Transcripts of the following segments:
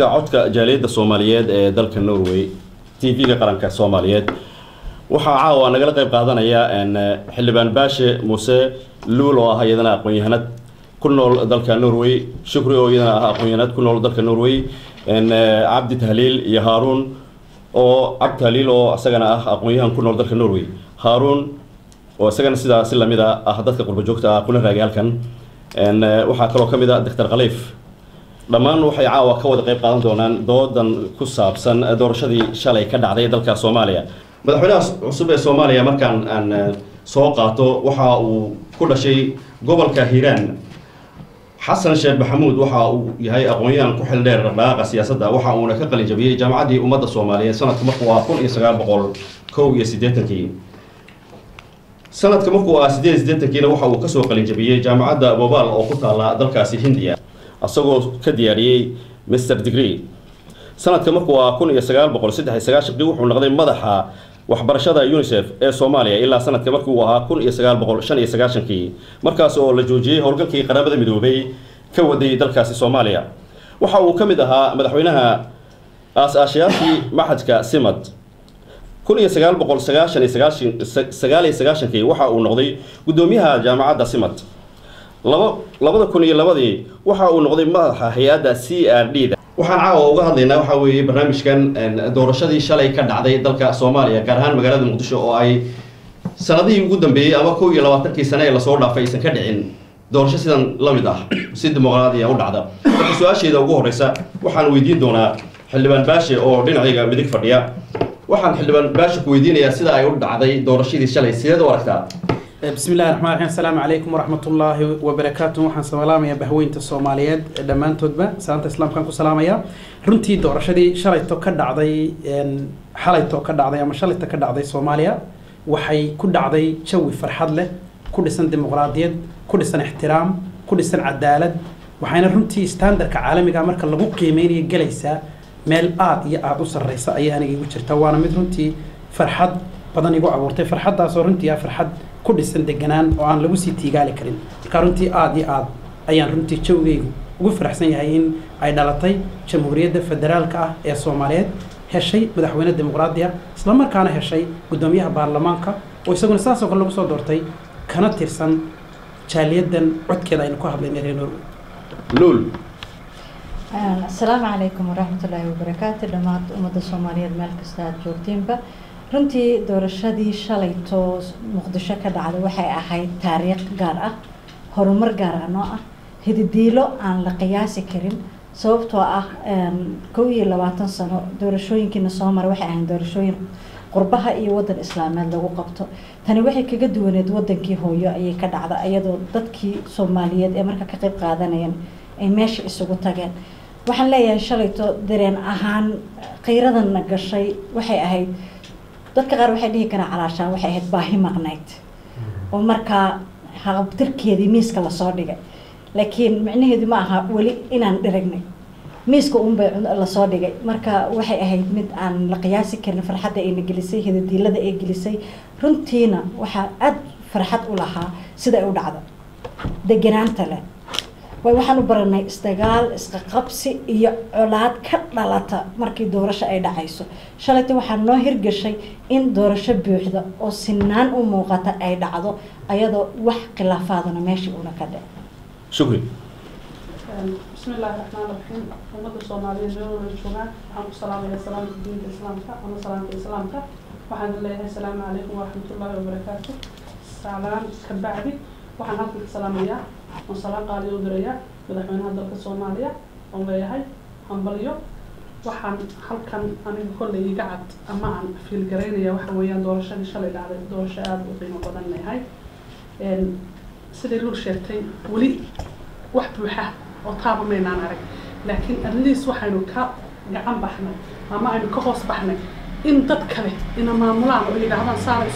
codka jaaliyadda Soomaaliyeed ee dalka Norway TV-ga qaranka Soomaaliyeed waxa caawa nagala qayb qaadanaya xildhibaan Baashe Muuse Luul oo ah iyadana aqoon-yahanad ku nool dalka Norway, Shukri oo iyadana ah aqoon-yahanad ku nool dalka Norway, Cabdi Tahliil iyo Haarun oo Cabdi Tahliil oo asagana ah aqoon-yahan ku nool dalka Norway, Haarun oo asagana sidaas la mid ah dadka qurbo joogta ah kuna raagayalkan waxa kale oo kamid ah Dr. Khaliif dhammaan waxay caawa ka wada qayb qaadan doonaan doodan ku saabsan doorashadii shalay ka dhacday dalka Soomaaliya. Madaxweynaha cusub ee Soomaaliya markaan aan soo qaato waxa uu ku dhashay gobolka Hiiraan. Xasan Sheekh Maxamuud waxa uu yahay aqoon-yahan ku xil dheer dhaqaaqa siyaasadda waxa uuna ka qalin jabiyay jaamacaddii ummadda Soomaaliyeed sanadka markuu ah 1981. sanadka markuu ah 1980 waxa uu ka soo qalin jabiyay jaamacadda Bhopal oo ku taala dalkaasi Hindiya asagoo ka diyaariyay Master Degree. sanadka markuu ah 1993 wuxuu noqday madaxa waxbarashada UNICEF ee Soomaaliya ilaa sanadka markuu ahaa 1995 markaas oo la joojiyay howlgalkii qaramada midoobay ka waday dalkaasi Soomaaliya. waxa uu kamid ahaa madaxweynaha aasaasyaashii maxadka Simad 1999 waxa uu noqday gudoomiyaha jaamacadda Simad. 2002 waxa uu noqday madaxa hay'adda CRD. waxaan caawa uga hadlaynaa waxa weeye barnaamijkan doorashadii shalay ka dhacday dalka Soomaaliya gaar ahaan magaalada Muqdisho oo ay sanadihii ugu dambeeyay ama 12 sano ee la soo dhaafay aysan ka dhicin doorasho sidan la mid ah si dimuqraadi ah u dhacda. su'aasheeda ugu horeysa waxaan weydiin doonaa xildhibaan Baashe oo dhinacayga midig fadhiya. waxaan xildhibaan Baashe ku weydiinayaa sida ay u dhacday doorashadii shalay sideed u aragtaa. بسم الله الرحمن الرحيم السلام عليكم ورحمة الله وبركاته وحن سلام يا بهوينت الصوماليات دمان تودبا سلامة الإسلام كان كسلام يا رنتي دورشدي شريط تكد عضي حالي تكد عضي أما شريط تكد عضي صوماليا وحي كد عضي شوي فرحة له كل سنة ديمقراطية كل سنة احترام كل سنة عدالة وحين رنتي ستاندر كعالمي كامر كاللغو قيميني جلسة مال يا أوصل الرئيس أيها نجي وشرت وانا مثلنتي فرحة بدن يقع ورتي فرحة صورنتي يا فرحة كل سنة جنان وعن لوسي تيجالي كريم كارنتي أيان رنتي شوي وفرح سنة هين أي دلتي جمهورية فدرال كا الصوماليات هالشيء مدحوين الديمقراطية سلام كان هالشيء قداميها برلمان كا ويسقون الساس وكلهم صدرتي كانت ترسن شاليدا عد كذا إنكوا هبلين يرينور لول. السلام عليكم ورحمة الله وبركاته لما أمد الصومالية الملك استاذ جورتينبا runtii doorashadii shalayto Muqdisho ka dhacday waxay ahayd taariikh gaar ah horumar gaar ah noo ah hididiilo aan la qiyaasi karin sababtoo ah 22 sano doorashooyinkiina soo maray waxay ahayd doorashooyin qurbaha iyo wadan islaameed lagu qabto tani waxay kaga duwaneed wadankii hooyo ayay ka dhacday iyadoo dadkii Soomaaliyeed ee marka ka qayb qaadanayeen ay meesha isugu tageen waxaan leeyahay shalayto dareen ahaan qiiradan gashay waxay ahayd dadka qaar waxay dhihi karaan calaashaan waxay ahayd baahi maqnayd oo markaa haqabtirkeedii miiska la soo dhigay laakiin micnaheedu ma aha wali inaan dhiragnay miiska bay la soo dhigay marka waxay ahayd mid aan la qiyaasi karin farxadda ay gelisay hidadiilada ay gelisay runtiina waxa aad farxad u lahaa sida ay u dhacdo deganaanta leh waxaan u baranay isdagaal isqaqabsi iyo colaad ka dhalata markii doorasho ay dhacayso shalayta waxaa noo hirgashay in doorasho buuxda oo sinaan u muuqata ay dhacdo ayadoo wax khilaafaadana meeshii una ka dhac. Shukri. بسم الله الرحمن الرحيم أمد الصومالية جنوب الشمال وحن السلام على سلام الدين الإسلام وحن سلام الإسلام وحن الله السلام عليكم ورحمة الله وبركاته سلام كبعدي وحن هذا السلام يا وصلاة قالي ودريا مدحوينها dalka Soomaaliya oo leeyahay hambalyo waxaan halkan aniga kulay iga cad ama aan fiil gareynaya waxa weeyaan doorashadii shalay dhacday doorasho aad u qiimo badan leeyahay sidii loo sheegtay wali wax buuxa oo taaba meynaan arag laakiin at least waxaynu ka gacan baxnay ama aynu ka hoos baxnay in dad kale ina maamulaan oo yiraahdaan saar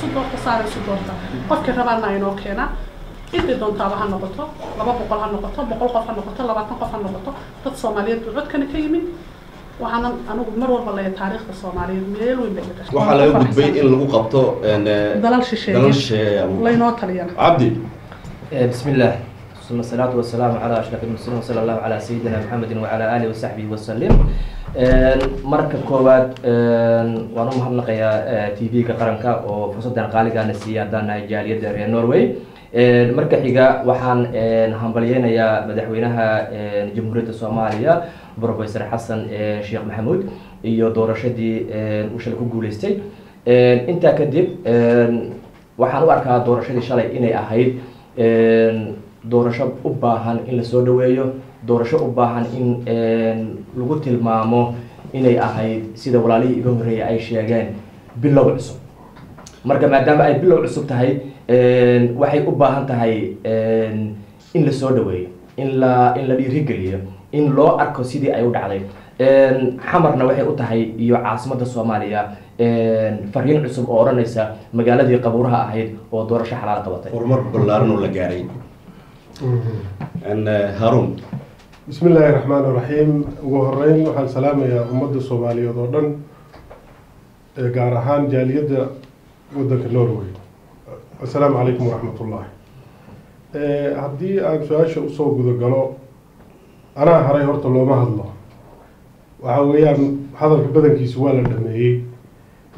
isu doorta qofka rabaana inoo keena inta doontaa ha noqoto 200 ha noqoto 100 qof ha noqoto 20 qof ha noqoto dad Soomaaliyeed codkana ka yimid waxaan anigu mar walba leeyahay taariikhda Soomaaliyeed meel weyn bay ka gashay waxa laga gudbay in lagu qabto dalal shisheeye laynoo taliyana Cabdi. bismillah ثم الصلاة والسلام على أشرف المرسلين وصلى الله على سيدنا محمد وعلى آله وصحبه وسلم marka koowaad waan u mahadnaqayaa TV-ga qaranka oo fursadan qaaligaana siiyay haddaan nahay jaaliyadda reer Norway. marka xiga waxaan hambalyeynayaa madaxweynaha jamhuuriyadda Soomaaliya Professor Xasan Sheekh Maxamuud iyo doorashadii uu shalay ku guuleystay. intaa kadib waxaan u arkaa doorashadii shalay inay ahayd doorasho u baahan in la soo dhaweeyo, doorasho u baahan in lagu tilmaamo inay ahayd sida walaalihii iga horeeyay ay sheegeen bilow cusub. marka maadaama ay bilow cusub tahay waxay u baahan tahay in la soo dhaweeyo, in la dhiirigeliyo, in loo arko sidii ay u dhacday. xamarna waxay u tahay iyo caasimadda Soomaaliya fariin cusub oo oranaysa magaaladii qabuuraha ahayd oo doorasho xalaal qabatay. horumar ballaaran oo la gaaray. هارون بسم الله الرحمن الرحيم وهرين وحن سلام يا أمد الصومالية ودن جارهان جالية ودك النرويج. السلام عليكم ورحمة الله. هدي أن سؤال شو صوب ذا قالوا أنا هراي هرت الله ما الله وعويا هذا البدن كي سؤال الدمعي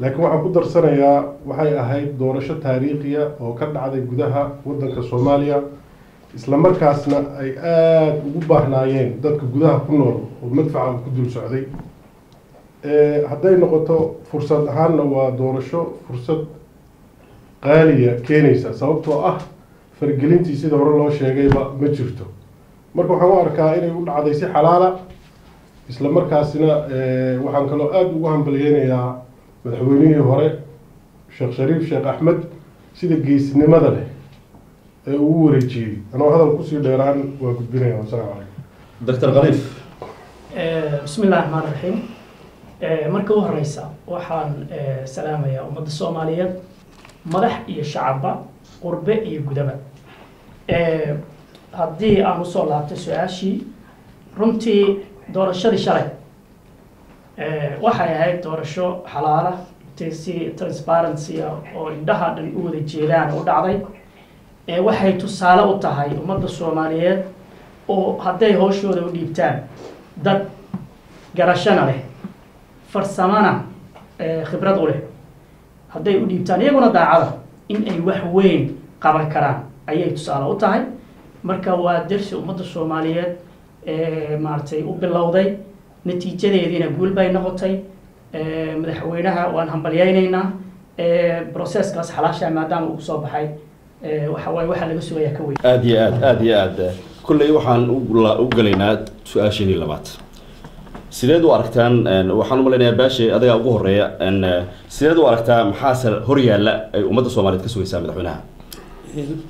لكن waxaan ku darsanayaa waxay ahayd doorasho taariikhiya oo ka dhacday gudaha wadanka Soomaaliya isla markaasna ay aad ugu baahnaayeen dadka gudaha ku nool oo madfaca ku dul socday hadday noqoto fursad ahaanna waa doorasho fursad qaaliya keenaysa sababtoo ah fargelintii sida hore loo sheegayba ma jirto. marka waxaan u arkaa inay u dhacday si xalaala isla markaasna waxaan kaloo aad ugu hambaliyeynayaa madaxweynihii hore Sheekh Shariif Sheekh Axmed sida geesnimada leh uu wareejiyay. أنا هذا القصي ديران وقبلنا والسلام عليكم. دكتور غريف. بسم الله الرحمن الرحيم. مركوه الرئيسة وحان سلامة يا أمد الصومالية مدح إيه شعبا قربة إيه قدبة. هدي أنا صلّى تسوياشي رمتي دور الشر شرعي. وحياة هاي دور الشو حلالة تسي transparency أو إندها الأول الجيران ودعضي. waxay tusaale u tahay ummadda Soomaaliyeed oo hadday hooshooda u dhiibtaan dad garashana leh farsamana khibrad u leh hadday u dhiibtaan iyaguna daacada in ay wax weyn qaban karaan ayay tusaale u tahay. marka waa darsi ummadda Soomaaliyeed maartay u bilowday natiijadeediina guul bay noqotay. madaxweynaha waan hambalyeynayna processkaas xalaasha maadaama uu soo baxay waxa laga sugayaa ka weyn. aad iyo aad kulley waxaan u galaynaa su'aashii labaad. sideed u aragtaan waxaan u maleynayaa baashi adiga ugu horeeya sideed u aragtaa maxaa hor yaala ay ummadda Soomaaliyeed ka sugaysaa madaxweynaha.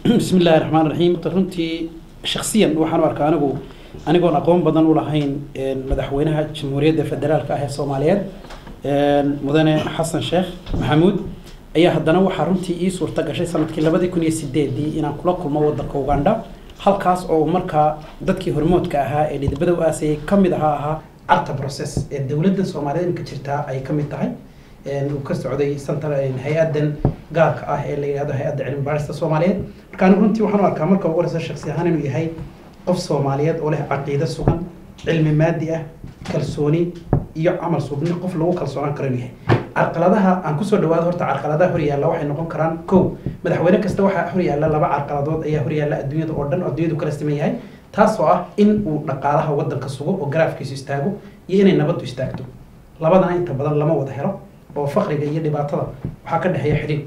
بسم الله الرحمن الرحيم runtii shakhsiyan waxaan u arkaa anigoon aqoon badan u lahayn madaxweynaha jamhuuriyadda federaalka ah ee Soomaaliyeed mudane Xasan Sheekh Maxamuud ayaa haddana waxaa runtii ii suurta gashay sanadkii 2008 inaan kula kulmo wadanka Uganda halkaas oo markaa dadkii hormoodka ahaa ee dhidibada u aasayay kamid ahaa arta process ee dawladda Soomaaliyeed ka jirta ay kamid tahay uu ka socday santar hay'adan gaarka ah ee la yiraahdo hay'adda cilmi baarista Soomaaliyeed. markaan runtii waxaan u arkaa marka ugu horeysa shakhsi ahaan inuu yahay qof Soomaaliyeed oo leh caqiido sugan, cilmi maadi ah, kalsooni iyo amal suubni qof lagu kalsoonaan karo yahay. carqaladaha aan ku soo dhawaado horta carqaladaha hor yaalla waxay noqon karaan kow madaxweyne kasta waxa hor yaalla laba carqaladood ayaa hor yaalla adduunyada oo dhan adduunyadu kala siman yahay taas oo ah in uu dhaqaalaha wadanka sugo oo graafkiisu istaago iyo inay nabaddu istaagto. labadana inta badan lama wada helo oo faqriga iyo dhibaatada waxaa ka dhaxeeya xiriir.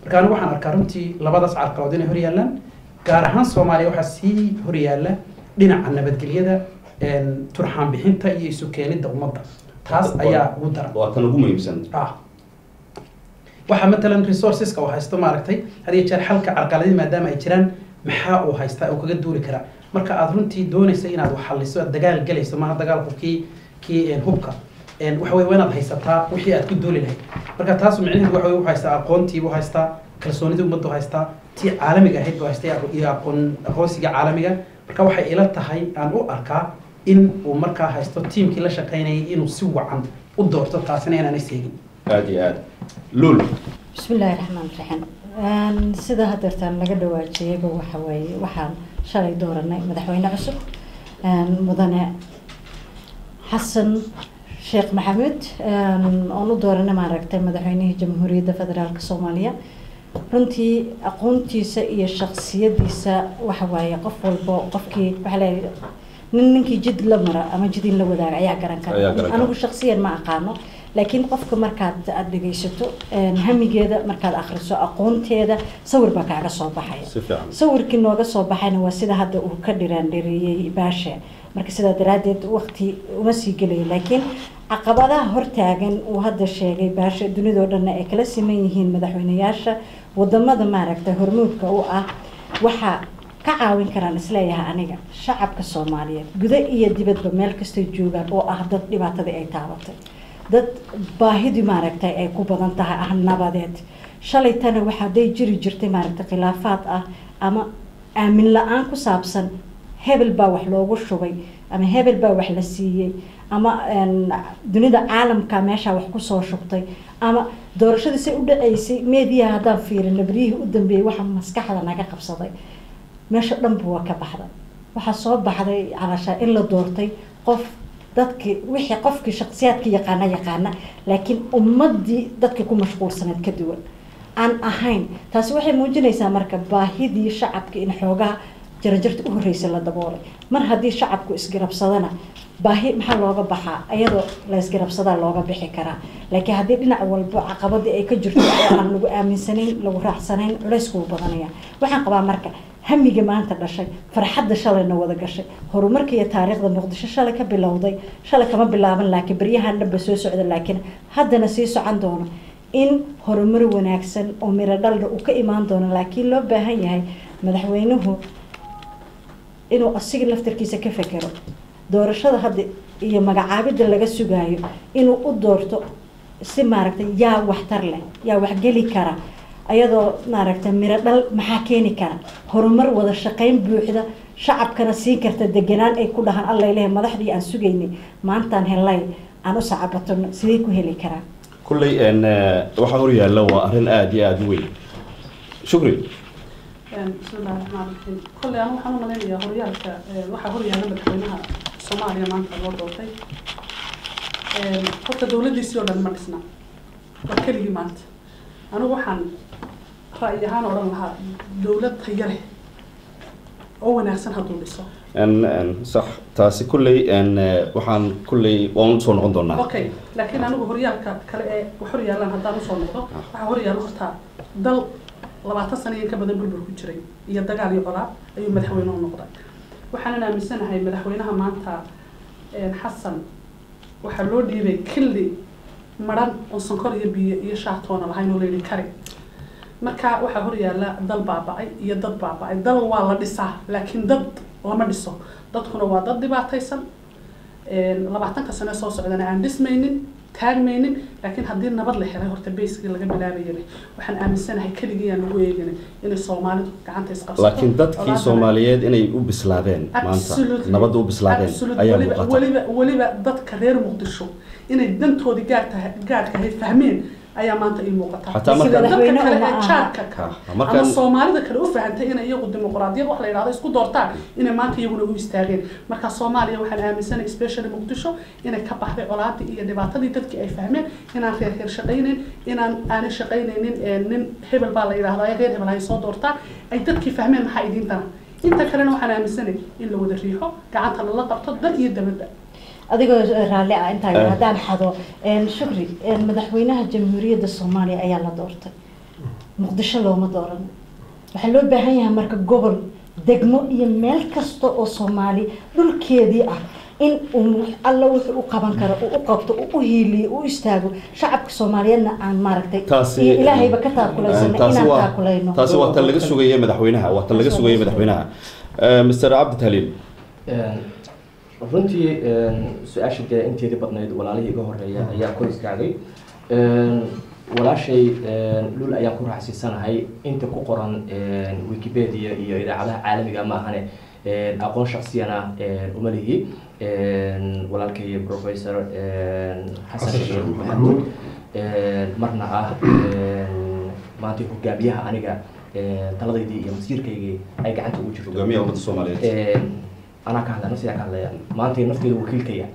marka anigu waxaan arkaa runtii labadaas carqaladood inay hor yaallaan gaar ahaan Soomaaliya waxaa sii hor yaalla dhinaca nabadgelyada turxaan bixinta iyo isu keenida ummadda taas ayaa ugu daran waa tan ugu muhiimsan. waxa مثلا resources oo haysto maaragtay hadii jeer xalka carqaladii maadaama ay jiraan maxaa uu haystaa oo kaga duuli kara marka aad runtii doonayso inaad wax xalliso dagaal galayso ma dagaalku kii hubka waxa way wanaad haysataa wixii aad ku duuli lahayd. marka taas micnaheedu waxa way haysta aqoontii buu haystaa kalsoonidii ummaddu haystaa tii caalamiga ahayd buu haystaa iyo aqoonsiga caalamiga. marka waxay ila tahay aan u arkaa in uu markaa haysto tiimkii la shaqeynayay inuu si wacan u doorto taasina inaanay seegin. aad iyo aad lul. بسم الله الرحمن الرحيم. سيدا هدرتان لقى دواجيه بوحوي وحال شالي دورنا مدحوين عصر مدن حسن sheekh maxamed oon u doorana maaragtay madaxweynihii jamhuuriyadda federaalka soomaaliya runtii aqoontiisa iyo shaksiyadiisa waxa waaye qof walbo qofkii waxa leeyahay ninkii jid la mara ama jid in la wadaaga ayaa garan kara anigu shaksiyan ma aqaano laakiin qofka markaad aad dhegaysato hamigeeda markaad akhriso aqoonteeda sawir baa kaaga soo baxaya sawirkii nooga soo baxayna waa sida hadda uu ka dhiraandhireeyey baashe marka sidaa daraaddeed waqti uma sii gelayo laakiin caqabadaha hortaagan uu hadda sheegay baashe dunidoo dhanna ay kala siman yihiin madaxweynayaasha wadamada maaragtay hormuudka u ah waxaa ka caawin karaan isleeyahay aniga shacabka soomaaliyeed guda iyo dibadba meel kastay joogaan oo ah dad dhibaatadii ay taabatay dad baahidii maaragtay ay ku badan tahay ah nabadeed shalaytana waxaaday jiri jirtay maaragtay khilaafaad ah ama aamin la-aan ku saabsan hebel baa wax loogu shubay ama hebel baa wax la siiyey ama dunida caalamka meeshaa wax kusoo shubtay ama doorashadii say u dhaceysay meediyaha haddaan fiirino baryihii u dambeeyey waxa maskaxda naga qabsaday meesha dhanba waa ka baxday waxaa soo baxday calashaa in la doortay qof dadkii wixii qofkii shakhsiyaadkii yaqaana laakiin ummadii dadkii ku mashquulsaneed ka duwan aan ahayn taasi waxay muujinaysaa marka baahidii shacabka in xoogaa jaranjarta u horreysay la daboolay mar haddii shacabku isgarabsadana baahi maxaa looga baxaa iyadoo la isgarabsadaa looga bixi karaa laakiin haddii dhinac walba caqabadii ay ka jirto oo aan lagu aaminsanayn lagu raacsanayn culayskuu badanaya waxaan qabaa marka hamiga maanta dhashay farxadda shalayna wada gashay horumarka iyo taariikhda muqdisho shalay ka bilowday shalay kama bilaaban laakiin baryahan dhanba soo socda laakiin haddana sii socon doono in horumar wanaagsan oo miro dhalna uu ka imaan doono laakiin loo baahan yahay madaxweynuhu inuu asiga laftarkiisa ka fekero doorashada hadda iyo magacaabida laga sugaayo inuu u doorto si maaragtay yaa waxtar leh yaa waxgeli kara ayadoo maaragtay miro dhal maxaa keeni kara horumar wada shaqayn buuxda shacabkana siin karta deganaan ay ku dhahaan alla ilahay madaxdii aan sugaynay maantaan helay aan u sacabatano sidee ku heli karaan kulley waxaa hor yaalla waa arrin aada iyo aada u weyn shukri bismillahi raxmaan raxiim kolley anu waxaan u malaynayaa horyaalka waxaa horyaala madaxweynaha soomaaliya maanta loo doortay horta dowladdiisii oo dhan ma dhisna waa keligii maanta anigu waxaan ra'yi ahaan odhan lahaa dowlad tayo leh oo wanaagsan hadduu dhiso صح taasi kulley waxaan kulley waan usoo noqon doonaa okay laakiin anigu horyaalka kale ee horyaalan haddaan usoo noqdo waxaa horyaala horta dal 20 sano in ka badan burbur ku jiray iyo dagaal iyo colaad ayuu madaxweynuhu noqday waxaan aaminsanahay madaxweynaha maanta xasan waxaa loo dhiibay xilli maran oo sonkor iyo biyo iyo shaatoona lahayn oo leeyahay kari marka waxaa horyaala dal baabacay iyo dad baabacay dal waa la dhisaa laakiin dad lama dhiso dadkuna waa dad dhibaataysan 20 sano soo socdana aan dhismaynin taagmaynin laakiin haddii nabad la helay horta bayskii laga bilaabayay waxaan aaminsanahay keligii aan ugu eegin inay Soomaalidu gacanta isqabsato laakiin dadkii Soomaaliyeed inay u bislaadeen maanta nabad u bislaadeen ayaa muuqata waliba dadka reer Muqdisho inay dantoodi gaarka fahmeen ayaa maanta ii muuqata hataa marka Soomaalida kale u fahantay in iyagu dimuqraadiyad wax la yiraahdo isku doortaan inay maanta iyaguna u istaageen marka Soomaaliya waxaan aaminsanahay especially Muqdisho inay ka baxday colaadii iyo dhibaatadii dadkii ay fahmeen inaan reer shaqaynin aan shaqaynaynin nin hebel baa la yiraahdaa reer hebel ay soo doortaan ay dadkii fahmeen maxay idintana inta kalena waxaan aaminsanahay in la wada riixo gacanta la qabto dad iyo dabadda adigoo raalli ah inta haddaan xado shukri madaxweynaha jamhuuriyadda Soomaaliya ayaa la doortay Muqdisho looma dooran waxa loo baahan yahay marka gobol degmo iyo meel kasta oo Soomaali dhulkeedii ah in alla wuxuu u qaban karo u qabto u hiiliyo u istaago shacabka Soomaaliyeedna aan maaragtay ilaahayba ka taakulaysan inaan taakulayno taasi waa tan laga sugayay madaxweynaha Mr. Abdi Talib runtii su-aasha dee inteedii badnayd walaalihii iga horeeya ayaa kor istaagay walaashay lul ayaan ku raaxsiisanahay inta ku qoran Wikipedia iyo idaacadaha caalamiga ma ahane aqoon shakhsiyana uma lihi walaalkay professor Xasan Sheikh Maxamuud marna ah maanta hogaamiyaha aniga taladaydii iyo masiirkaygii ay gacanta ugu jirto hogaamiyaha ummadda Soomaaliyeed anaa ka hadlaya nafsiga ka hadlaya maanta nafteeda wakiilkaya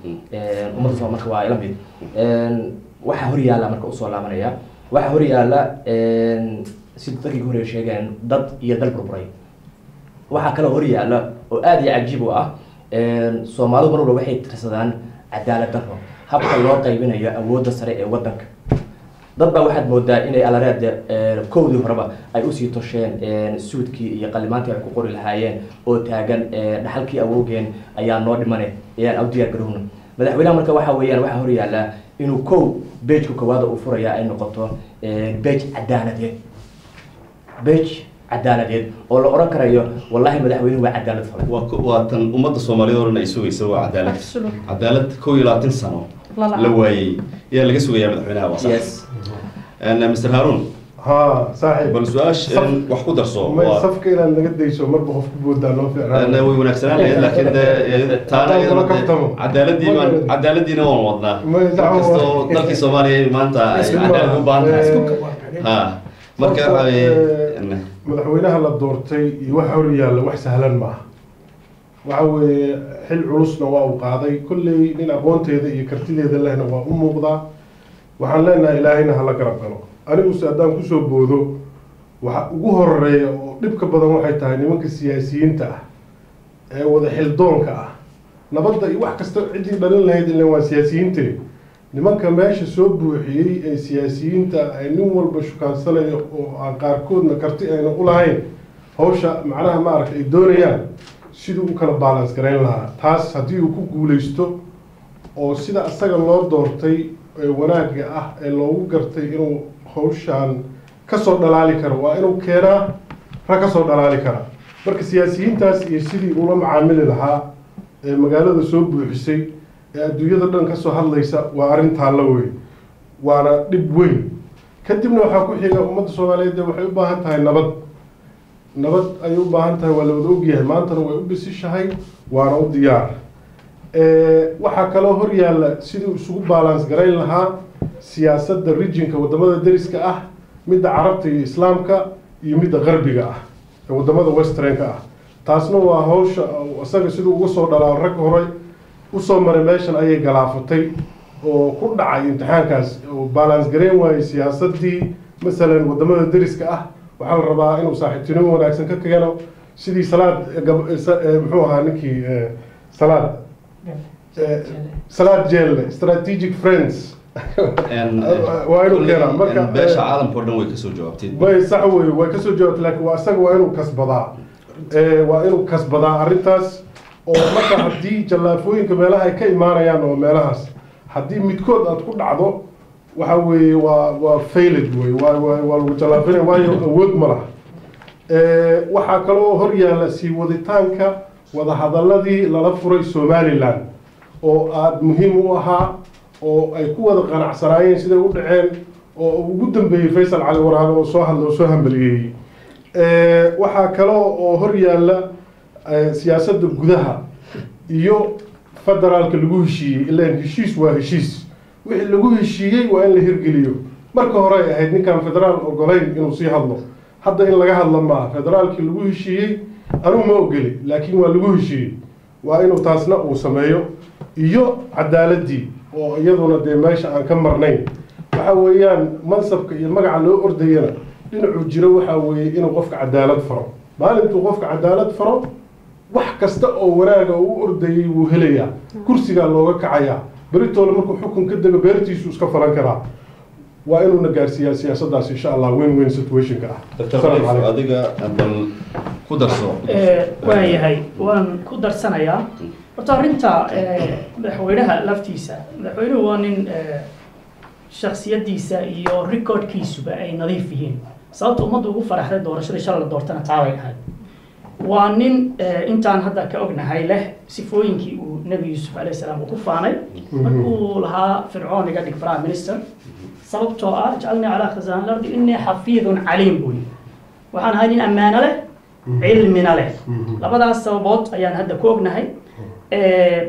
ummadda soo marka waa ila mid waxa hor yaalla marka usoo laabanaya waxa hor yaalla sida dadkii hore sheegeen dad iyo dal burburay waxa kale hor yaalla oo aad iyo cajiib u ah Soomaalidu mar walba waxay tirsadaan cadaalad darro habka loo qaybinayo awoodda sare ee waddanka dad baa waxaad moodaa inay alaraad koowdii horeba ay usii tosheen suudkii iyo qalimaantii ay ku qori lahaayeen oo taagan dhaxalkii awowgeen ayaa noo dhimane ayaan aw diyaar garowna madaxweynaha marka waxa weeyaan waxa hor yaalla inuu kow beejka koowaad uu furaya ay noqoto beej cadaaladeed oo la oran karayo wallahi madaxweynuhu waa cadaalad falay waa tan ummadda Soomaaliyeed oo dhan ay sugayso waa cadaalad 22 sano la waayay yaa laga sugayaa madaxweynaha waa yes Mr. Harun صاحب بل سؤال wax ku darso ما صفك إلى اللي قد يسوي مرة بخف بودا لو في أنا وي ونكسران لكن تانا عدالة دي نوع وضنا كستو تلك الصومالي ما أنت عدالة مبان ها مركب مدحوينها للدورتي يوحوا ريال وح سهلا معه وعوي حل عروسنا وقاضي كل من أبونتي ذي كرتي ذي اللي هنا وأمه وحلنا إلهنا هلا كربنا anigu si haddaan kusoo boodo waxa ugu horeeya oo dhibka badan waxay tahay nimanka siyaasiyiinta ah ee wada xildoonka ah nabadda iyo wax kasta cidii dhalin lahayd ilaa waa siyaasiyiinta nimanka meesha soo buuxiyey ee siyaasiyiinta ay nin walba shukaansanayo oo aan qaarkoodna karti ayna u lahayn hawsha macnaha ma aragtay ay doonayaan siduu u kala balance gareyn lahaa taas haddii uu ku guuleysto oo sida asaga loo doortay wanaaga ah ee loogu gartay inuu hawshan ka soo dhalaali karo waa inuu keenaa rag ka soo dhalaali kara marka siyaasiyiintaas iyo sidii ula macaamili lahaa ee magaalada soo buuxisay ee adduunyada dhan ka soo hadlaysa waa arrin taalla weyn waana dhib weyn kadibna waxaa ku xiga ummadda Soomaaliyeed waxay u baahan tahay nabad ay u baahan tahay waa la wada ogyahay maantana way u bisishahay waana u diyaar waxaa kaloo hor yaalla sidii isugu balance gareyn lahaa siyaasadda regionka wadamada dariska ah midda carabta iyo islaamka iyo midda qarbiga ah ee wadamada westernka ah taasna waa hawsha asaga siduu uga soo dhalaa rag hore u soo maray meeshan ayay galaafatay oo ku dhacay imtixaankaas oo balance gareyn waayay siyaasaddii masalan wadamada dariska ah waxaa la rabaa inuu saaxiibtinimo wanaagsan ka keeno sidii salaad muxuu ahaa ninkii salaad jeelle strategic friends waa inuu keenaa marka beesha caalamka oo dhan way ka soo jawaabtay way sax way ka soo jawaabtay laakiin waa asaga waa inuu kasbadaa arrintaas oo marka haddii jallaafooyinka meelaha ay ka imaanayaan oo meelahaas haddii midkood aad ku dhacdo waxa weeye waa failed wey waa lagu jallaafinaya waayo awood ma laha waxaa kaloo hor yaalla sii waditaanka wadahadaladii lala furay Somaliland oo aad muhiim u ahaa oo ay ku wada qanacsanaayeen sida u dhaceen oo ugu dambeeyay Faysal Cali Waraabe oo soo hadlo soo hambaliyay waxaa kaloo oo hor yaalla siyaasadda gudaha iyo federaalka lagu heshiiyey ilaa heshiis waa heshiis wixii lagu heshiiyey waa in la hirgeliyo marka hore ay ahayd ninkaan federaal ogolayn inuu sii hadlo hadda in laga hadlo maaha federaalkii lagu heshiiyey anuu ma ogoli laakiin waa lagu heshiiyey waa inuu taasna uu sameeyo iyo cadaaladii oo iyaduna dee meesha aan ka marnayn waxa weeyaan mansabka iyo magaca loo ordayana dhinacuu jiro waxa weeye inuu qofka cadaalad faro maalintuu qofka cadaalad faro wax kasta oo wanaaga uu ordayay wuu helayaa kursigaa looga kacayaa beritoole markuu xukun ka dego beertiisu iska falan karaa waa inuuna gaarsiiyaa siyaasaddaas insha allah win-win situationka ah dr adiga bal ku darso waayahay waan ku darsanayaa horta arrinta madaxweynaha laftiisa madaxweynuhu waa nin shaksiyadiisa iyo recordkiisuba ay nadiif yihiin sababta ummadda ugu faraxday doorashadii shalay la doortana taabay ahayd waa nin intaan hadda ka ognahay leh sifooyinkii uu nebi yuusuf alayhi salaam uu ku faanay markuu lahaa fircoon iga dhig prime minister sababtoo ah jacalnii calaa khazaan lardi innii xafiidun caliim buy waxaan ahay nin ammaano leh cilmina leh labadaas sababood ayaan hadda ku ognahay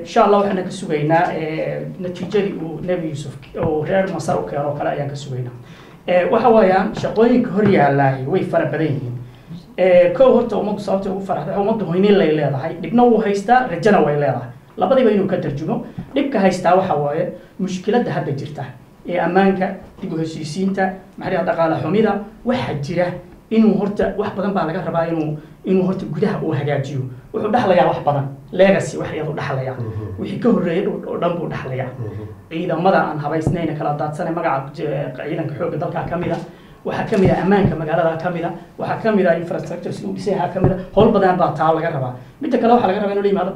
insha allah waxaan ka sugaynaa natiijadii uu nebi yuusuf oo reer masar u keeno kale ayaan ka sugaynaa waxa weeyaan shaqooyinka hor yaallay way fara badan yihiin kow horta ummaddu sababtay ugu faraxday ummaddu hoynin lay leedahay dhibna wuu haystaa rajana way leedahay labadiiba inuu ka tarjumo dhibka haystaa waxa waaye mushkiladda hadda jirta ee ammaanka dib u heshiisiinta maxaa dhaqaale xumida waxa jira inuu horta wax badan baa laga rabaa inuu horta gudaha uu hagaajiyo wuxuu dhaxlayaa wax badan legacy wax iyadu dhaxlaya wixii ka horreeyay oo dhan buu dhaxlaya ciidamada aan habaysnayn kala daadsanay magaca ciidanka xoogga dalka kamida waxaa kamid ah ammaanka magaalada kamid ah waxaa kamid ah infrastructure si uu dhisay kamid ah howl badan baa taa laga rabaa midda kale waxaa laga rabaa inuu la yimaado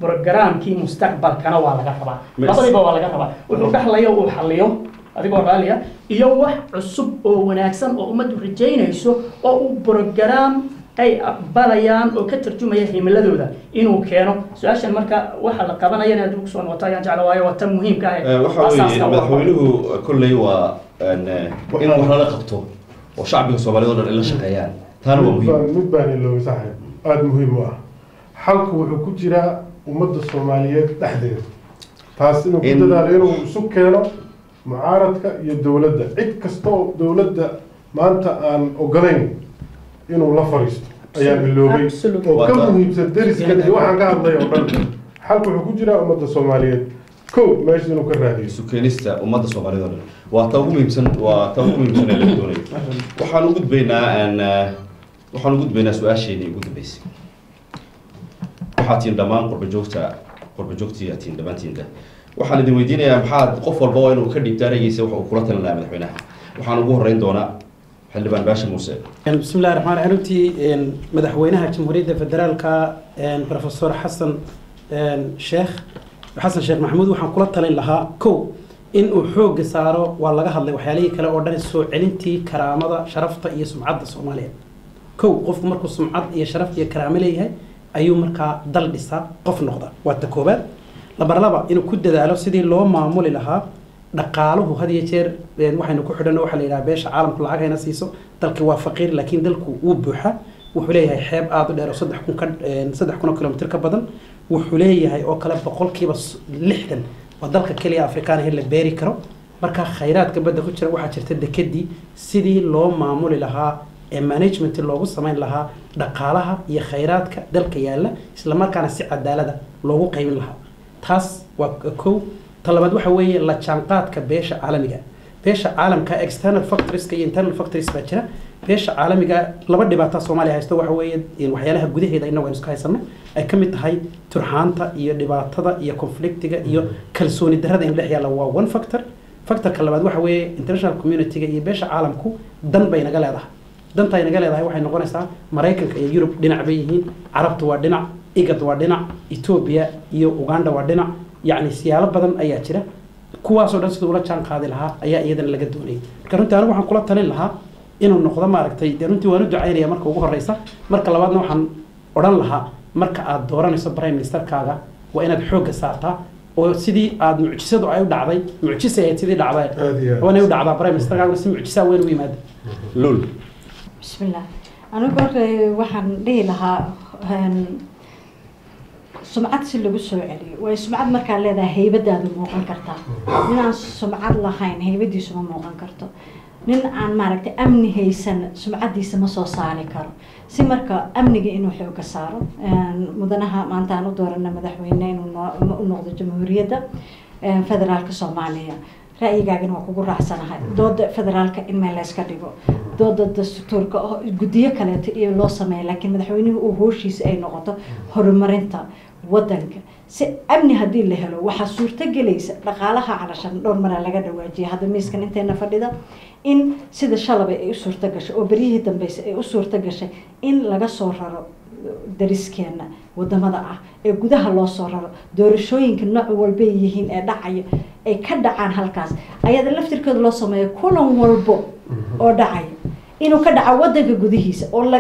programkii mustaqbalkana waa laga rabaa labadiiba waa laga rabaa wuxuu dhaxlayo uu xalliyo adigoo raaliya iyo wax cusub oo wanaagsan oo ummaddu rajaynayso oo uu program ay aqbalayaan oo ka tarjumaya himiladooda inuu keeno su-aashan marka waxa la qabanaya inaad ugu soo noqoto ayaan jecla waayo waa tan muhiimka ah waxa weeye madaxweynuhu kolley waa in wax lala qabto oo shacbiga Soomaaliyeed oo dhan la shaqeeyaan taana waa muhiim mid baan iloobi saaxiib aad muhiim u ah xalku wuxuu ku jiraa ummadda Soomaaliyeed dhexdeeda taas inuu ku dadaalo inuu isu keeno mucaaradka iyo dawladda cid kasta oo dawladda maanta aan ogolayn inuu la fariisto ayaan iloobay oo ka muhiimsan dariska iyo waxaan ka hadlay oo dhan xalku wuxuu ku jiraa ummadda Soomaaliyeed kow meesha inuu ka raadiyo isu keenista ummadda Soomaaliyeed oo dhan waa ta ugu muhiimsan ee la doonayo waxaan u gudbaynaa su-aasheedii ugu dambeysay waxaa tiin dhammaan qurba joogtii tiin dhammaantiinda waxaan idin weydiinayaa maxaad qof walba waa inuu ka dhiibtaa ra'yigiisa waxa uu kula talin lahaa madaxweynaha waxaan ugu horreyn doonaa xildhibaan Baashe Muuse بسم الله الرحمن الرحيم runtii madaxweynaha jamhuuriyadda federaalka professor xasan sheekh maxamuud waxaan kula talin lahaa kow in uu xoogga saaro waa laga hadlay waxyaalihii kale oo dhan soo celintii karaamada sharafta iyo sumcadda Soomaaliyeed kow qofku markuu sumcad iyo sharaf iyo karaamo leeyahay ayuu markaa dal dhisaa qof noqda waa ta koobaad laba inuu ku dadaalo sidii loo maamuli lahaa dhaqaaluhu had iyo jeer waxaynu ku xidhanno waxa la yidhaha beesha caalamku lacag hayna siiso dalkii waa faqiir laakiin dalku wuu buuxa wuxuu leeyahay xeeb aada u dheer oo 3,000 kilomitir ka badan wuxuu leeyahay oo kale 60% waa dalka keliya afrikaan ah la beeri karo marka khayraadka badda ku jira waxaa jirta dekedii sidii loo maamuli lahaa ee management loogu samayn lahaa dhaqaalaha iyo khayraadka dalka yaala isla markaana si cadaalada loogu qaybin lahaa taas waa kow talabaad waxa weeye la jaanqaadka beesha caalamka external factors iyo internal factors baa jira beesha caalamiga laba dhibaato Soomaaliya haysto waxa weeye in waxyaalaha gudaheeda inagu isku haysano ay ka mid tahay turxaanta iyo dhibaatada iyo conflictiga iyo kalsooni darrada in dhex yaala waa one factorka labaad waxa weeye international community-ga iyo beesha caalamku dan bay naga leedahay danta ay naga leedahay waxay noqonaysaa Mareykanka iyo Yurub dhinac bay yihiin Carabtu waa dhinac IGAD waa dhinac Ethiopia iyo Uganda waa dhinac يعني سيالة بدن أي أشرة كواس ودرس دولة كان قاضي لها أي أيضا اللي قدوني كرنت أنا وحن كلها تلين لها إنه النقطة ما ركتي درنتي وندع عيني مركو وجوه الرئيسة مرك لبعضنا وحن أوران لها مرك الدوران السبرايم مستر كذا وأنا بحوج ساعتها وسيدي معجزة دعاء ودعاء معجزة هي سيدي دعاء وأنا ودعاء برايم مستر كذا بس معجزة وين ويماد لول بسم الله أنا قلت وحن ليه لها سمعت سلوا بالسوعري وسمعت مركان لذا هيبدا هذا موقن كرتا من سمعت لهين هيبدي سما موقن كرتا من عن معركة أمن هي سنة سمعت دي سما صاري كرو سمرك أمني إنه حيو كسارو مدنها ما أنت عنو دورنا مدحوينين ونقض الجمهورية ده فدرالك الصومالية رأيي قاعدين وكوكو رأسنا هاي ضد فدرالك إن ما لاش كديبو ضد الدستور كجدية كانت لو سماه لكن مدحوينه وهو شيء أي نقطة هرمرنتا ودنك أمني هدي اللي هلو وحصور تجليس رقالها علشان دور مرة لقى دواجي هذا ميسكن أنت نفرده إن سيد الشلبة أسور تجش وبريه تنبيس أسور تجش إن لقى صورة دريسكينا ودمضاء جودها الله صورة دور شوين كنا أول بيهين دعي كدع عن هالكاس أياد اللفتر كده الله سماه كلهم والبو أو دعي إنه كدع ودك جودهيس ولا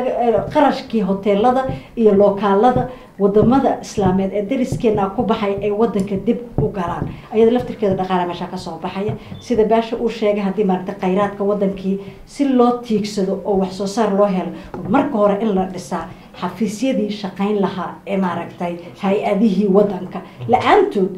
قرش كي هوتيل هذا يلوكال هذا wadamada islaameed ee dariskeena ku baxay ay wadanka dib u galaan ayada laftirkeeda dhaqaale meesha ka soo baxaya sida baasha uu sheegay hadii maarta khayraadka wadankii si loo tiigsado oo wax soo saar loo helo marka hore in la dhisaa xafiisyadii shaqayn lahaa ee maaragtay hay-adihii wadanka la-aantood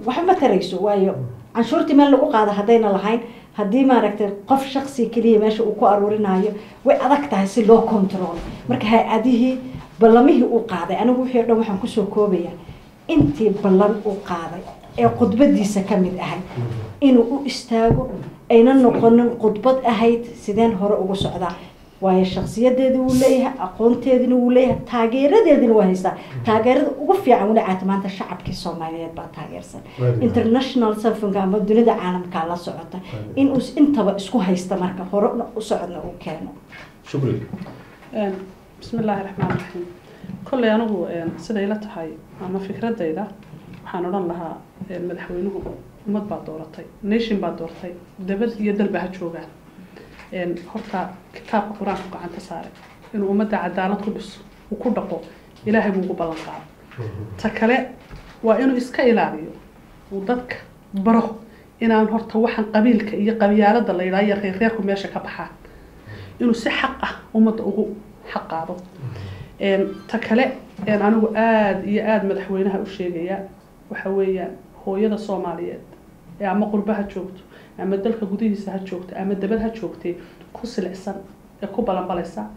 waxa ma tarayso waayo canshuurtii meel lagu qaado haddayna lahayn haddii maaragtay qof shaksi keliya meesha uu ku aruurinayo way adag tahay si loo control marka hay-adihii ballamihii uu qaaday anigu wixii o dhan waxaan kusoo koobaya intii ballan uu qaaday ee khudbadiisa ka mid ahayd inuu u istaago ayna noqonin khudbad ahayd sideen hore ugu socdaa waayo shakhsiyadeedii wuu leeyahay aqoonteediina wuu leeyahay taageeradeediina waa haystaa taageerada ugu fiican weli caata maanta shacabkii soomaaliyeed baa taageersan international safunka ama dunida caalamkaa la socota inuu intaba isku haysta marka hore u socodna uu keeno shukri بسم الله الرحمن الرحيم كل أنو سيدا إلى تحي أما فكرة دايدا حنوران لها مدحوينه ومد بعد دورتي نيشن بعد دورتي دبل يدل بها شوغان هرتا كتاب قرآن عن تسارع إنه أمد عدالة كبس وكل دقو إلهي بوغو بلنقا تكالي وإنه إسكا إلهي وضدك برو إنه هرتا وحن قبيلك إيا قبيالة اللي إلهي غيركم ياشا كبحان إنه سي حقه أمد أغو حقاده تكله أنا وآد يآد مدحوينها وشيء وحويا هو يدا الصوماليات أما قربها شوكت أما دلك جوديه سهل شوكت أما دبلها شوكتي كوس الإحسان يكوب على بالإحسا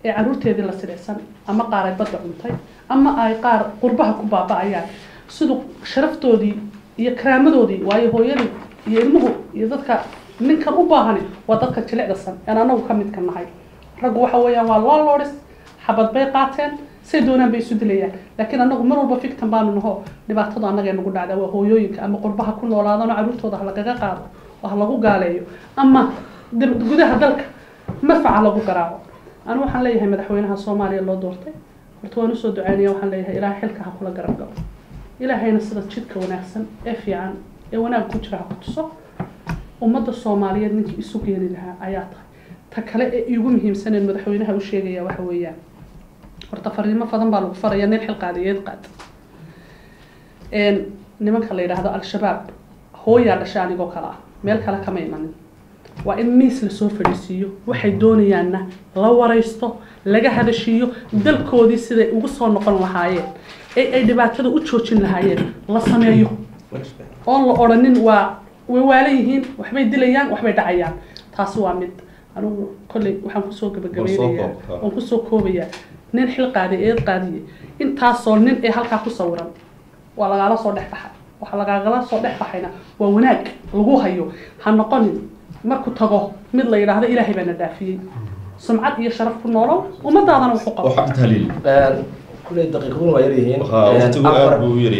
عروتي هذه الإحسان أما قارب بدر عمتي أما أي قار قربها كوبا بعيان صدق شرفته دي يكرامه دي وهي هو يلي يلمه يذكر من كان أباهني وذكر تلاقي الصن أنا وكمل كان هاي رجوا حويا والله لورس حبض بيقاتين سيدونا بيسودليا لكن أنا مرة بفيك تنبان إنه هو نبغى تضع نجى نقول عدا وهو يويك أما قربها كل ولا هذا نعرف توضح لك قاعد وهلا هو قاليه أما جودها ذلك ما فعل أبو كراو أنا وحن ليها مدحوينها الصومالية الله دورتي قلت وأنا سود عيني وحن ليها إلى حلكها كل قرب قبل إلى هنا صدق شدك ونحسن إفيان وانا كوتشرها كوتشو ومدة الصومالية إنك يسوقين لها آياتها تكلا يقوم هم سنة المدحوينها وشيء وحويا ورتفرين ما فضن بالو فريا نلحق قاعد يدقد إن نمك خلي هذا الشباب هو يا رشاني قكلا ميل كلا كم يمن وإن مثل سوف يسيو وحيدوني أنا لو وريستو لقى هذا الشيء دل كودي سيد وقصوا نقل لهاي أي دبعت هذا وتشوشين لهاي لا سمعيه الله أرنين وواليهن وحبي دليان وحبي دعيان تاسوا مد أنا كل وحنا كسوق بجميلية وكسوق كوبية نين حل قاضي إن تاسول نين إيه هالك كسورا ولا على صدق بحر وحلا على صدق بحرنا وهناك لجوه يو هنقنن مركو تجاه مثل يرى هذا إلهي بنا دافي سمعت يشرف في النار وما دعنا وحقه وحق تهليل كل دقيقة ويريهن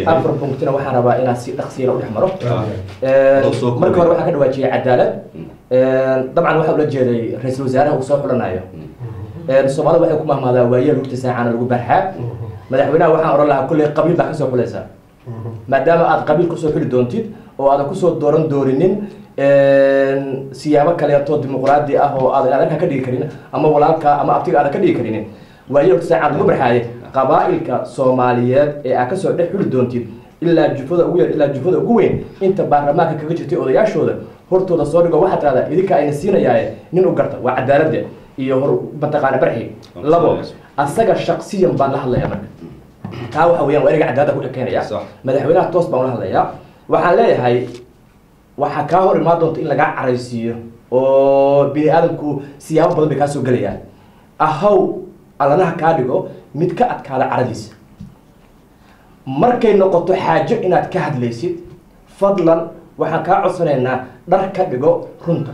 أفر بنكتنا وحنا بقى إلى تقصير أو حمرة مركو روح كده وجه عدالة طبعا واحد وجه رئيس الوزراء وصاحب لنا الصومال waxay ku mahmaadaan waayeel waqti saacana lagu barxaa madaxweynaha waxaan oran lahaa kulli qabiil baa ka soo xulaysa maadaama aad qabiil ku soo xuli doontid oo aad ku soo dooran doorinin siyaabo kale oo dimuqraadi ah oo aad ka dhigi karin ama walaalka ama abtiga aad ka dhigi karin waayeel waqti saacana lagu barxaa qabaa'ilka Soomaaliyeed ee aad ka soo dhex xuli doontid ilaa jufada ugu yar ilaa jufada ugu weyn inta baarlamaanka kaga jirtay odayaashooda hortooda soo dhigo waxa taada idinka ayna siinayaan nin u garta waa cadaalad iyo hor bataqaana barxi labo asaga shakhsiyan baan la hadlayaa marka taa waxa weeyaan wariga cadaalada ku keenaya madaxweynaha toos baan la hadlayaa waxaan leeyahay waxa ka hor imaan doonta in laga caraysiyo oo bini'aadamku siyaabo badan bay ka soo galayaan ahaw allanaha ka dhigo mid ka adkaada caradiisa markay noqoto xaajo inaad ka hadlaysid fadlan waxaan kaa codsanaynaa dhar ka dhigo runta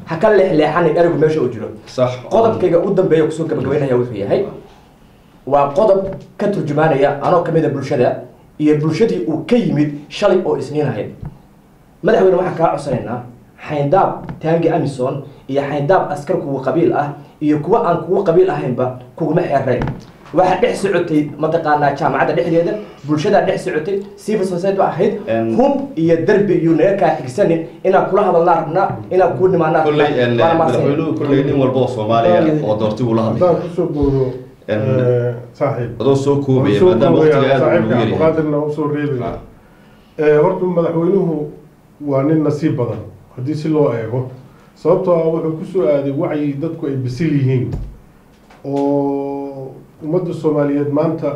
haka leexleexan ergu meesha uu jiro صح qodobkayga u dambeeya kusoo gabagabeynaya wuxuu yahay waa qodob ka turjumaanaya anoo kamid ah bulshada iyo bulshadii uu ka yimid shalay oo isniin ahayd madaxweyne waxaan kaa codsanaynaa xayndaab taangi amison iyo xayndaab askar kuwa qabiil ah iyo kuwa aan kuwa qabiil ahaynba kuguma xeerayn waxa dhex socotay mataqaanaa jaamacadda dhexdeeda bulshada dhex socotay civil society ahayd hub iyo darbi iyo neerka xigsanin inaan kula hadalnaa rabnaa inaan ku nimaanaa madaxweynuhu kulley nin walba oo Soomaaliya oo doortay uu la hadlay kusoo boodo صاحب adoo soo koobaya maadaama waqtiga aad ugu yar yahay qaadirna u soo reebay horta madaxweynuhu waa nin nasiib badan hadii si loo eego sababtoo ah wuxuu ku soo aaday wacyi dadku ay bisil yihiin oo ummadda Soomaaliyeed maanta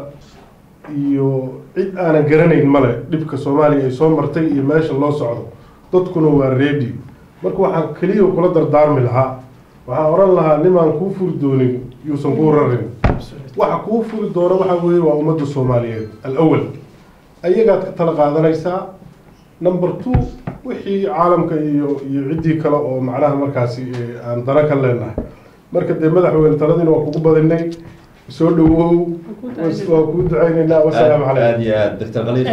iyo cid aanan garanayn male dhibka Soomaaliya ay soo martay iyo meesha loo socdo dadkuna waa ready marka waxaan keliya kula dardaarmi lahaa waxaan oran lahaa nimaan kuu furi doonin yuusan kuu rarin waxa kuu furi doona waxaa weeye waa ummadda soomaaliyeed alawal ayagaad ka tala qaadanaysaa number 2 wixii caalamka iyo ciddii kale oo macnaha markaasi aan dana ka leenahay marka dee madaxweyne taladina waa kugu badinay soo dhawow waa kuu ducaynaynaa wasalaamu calaykum aad dr khaliif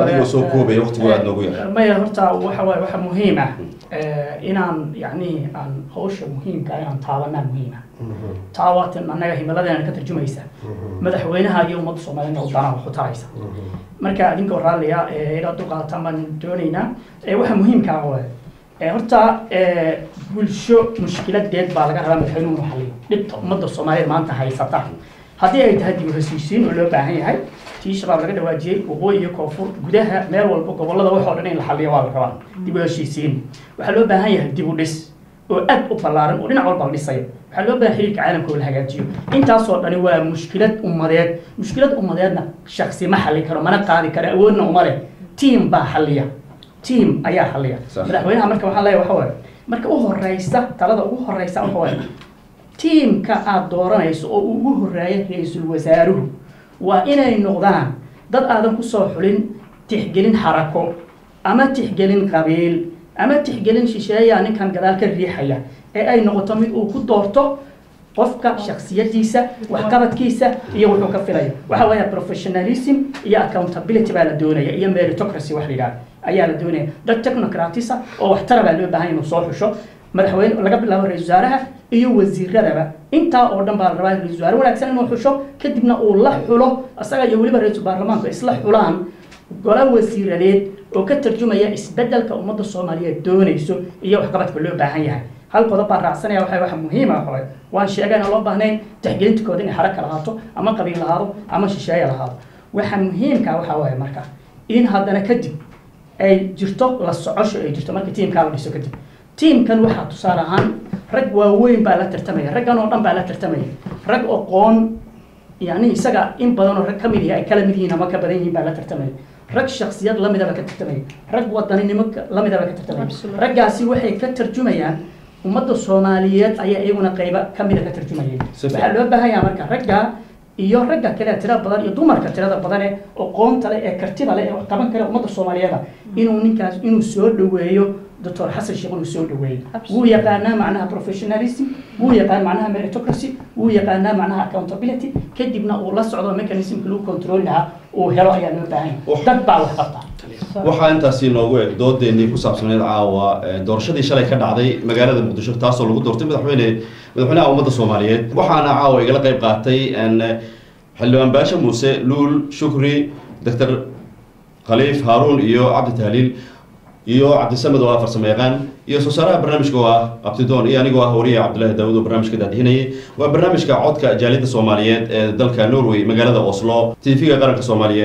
adiga soo koobay waqtigu aad noogu yar maya horta waxa muhiim ah inaan yani aan hawsha muhiimka inaan taabanaa muhiima taawatan annaga himiladeena ka tarjumaysa madaxweynaha iyo ummadda soomaaliyeed oo dana wax u taraysa marka adinkoo raalliya inaad dulqaadataan baan doonaynaa waxa muhiimka ah horta bulsho mushkiladeed baa laga rabaa madaxweynuhu inuu xalliyo dhibta ummadda soomaaliyeed maanta haysata haddii ay tahay dib u heshiisiin oo loo baahan yahay tii shabaab laga dhawaajiyey waqooyi iyo koonfur gudaha meel walba gobollada wax oo dhan in la xalliyo waa la rabaa dib u heshiisiin waxaa loo baahan yahay dib u dhis oo aad u ballaaran oo dhinac walba la dhisayo waxaa loo baahan xiriirka caalamka oo la hagaajiyo intaasoo dhani waa mushkilad ummadeedna shaksi ma xallin karo mana qaadi karo awoodna uma leh tiim baa xalliya tiim ayaa xalliya madaxweynaha marka waxaan leeyahay waxa waaye marka u horeysa talada ugu horeysa waxa waaye tiimka aad dooranayso oo ugu horeeya ra-iisul wasaaruhu waa inay noqdaan dad aadan kusoo xulin tixgelin xarako ama tixgelin qabiil ama tixgelin shisheeya ninkan gadaal ka riixaya ee ay noqoto mid uu ku doorto qofka shakhsiyadiisa waxqabadkiisa iyo wuxuu ka filayo waxa weeye professionalism iyo accountability baa la doonaya iyo meritocracy wax la yidhahdo ayaa la doonaya dad technocratisa oo waxtara baa loo baahan inuu soo xusho madaxweyne laga bilaabo ra-iisul wasaaraha iyo wasiiradaba intaa oo dhan baa la rabaa ra-iisul wasaare wanaagsan inuu xusho kadibna uu la xulo asaga iyo weliba ra-iisul baarlamaanku isla xulaan golo wasiiradeed oo ka tarjumaya isbeddelka ummadda soomaaliyeed doonayso iyo waxqabadka loo baahan yahay hal qodob baan raacsanaya waxa muhiim ah waan sheegay inaan loo baahnayn tixgelintooda inay xaraka lahaato ama qabiil lahaado ama shisheeye lahaado waxa muhiimka waxa waaye marka in haddana kadib ay jirto la socosho ay jirto marka tiimkaa la dhiso kadib tiimkan waxaa tusaale ahaan rag waaweyn baa la tartamaya raggan oo dhan baa la tartamaya rag aqoon yani isaga in badan oo rag ka mid yahay ay kala mid yihiin ama ka badan yihiin baa la tartamaya rag shakhsiyad la midaba ka tartamaya rag wadaninimo la midaba ka tartamaya raggaasi waxay ka tarjumayaan ummadda soomaaliyeed ayaa iyaguna qayba ka mida ka tarjumayeen waxaa loo baahan yahay marka ragga iyo ragga kale tirada badan iyo dumarka tirada badan ee aqoonta leh ee kartida leh ee wax qaban kale ummadda soomaaliyeed inuu ninkaas inuu soo dhaweeyo دكتور حسن شيخ السود وين ويقانا معناها professionalism ويقانا معناها meritocracy ويقانا معناها accountability كدبنا والله صعود mechanism كلو كنترول لها وهلا يعني باين تبع وحطها waxaa intaasi noogu eg doodeenii ku saabsaneyd caawa doorashadii shalay ka dhacday magaalada muqdisho taasoo lagu doortay madaxweynaha ummadda soomaaliyeed waxaana caawa igala qayb qaatay xildhibaan baasha muuse luul shukri dr khaliif haaruun iyo cabdi tahliil iyo cabdisamed oo farsamo yaqaan iyo soo saaraha barnaamijka waa abtidoon iyo anigoo ah wariye cabdullaahi daawud oo barnaamijka daadihinayay waa barnaamijka codka jaaliyadda soomaaliyeed ee dalka norway magaalada oslo tv-ga qaranka soomaaliyeed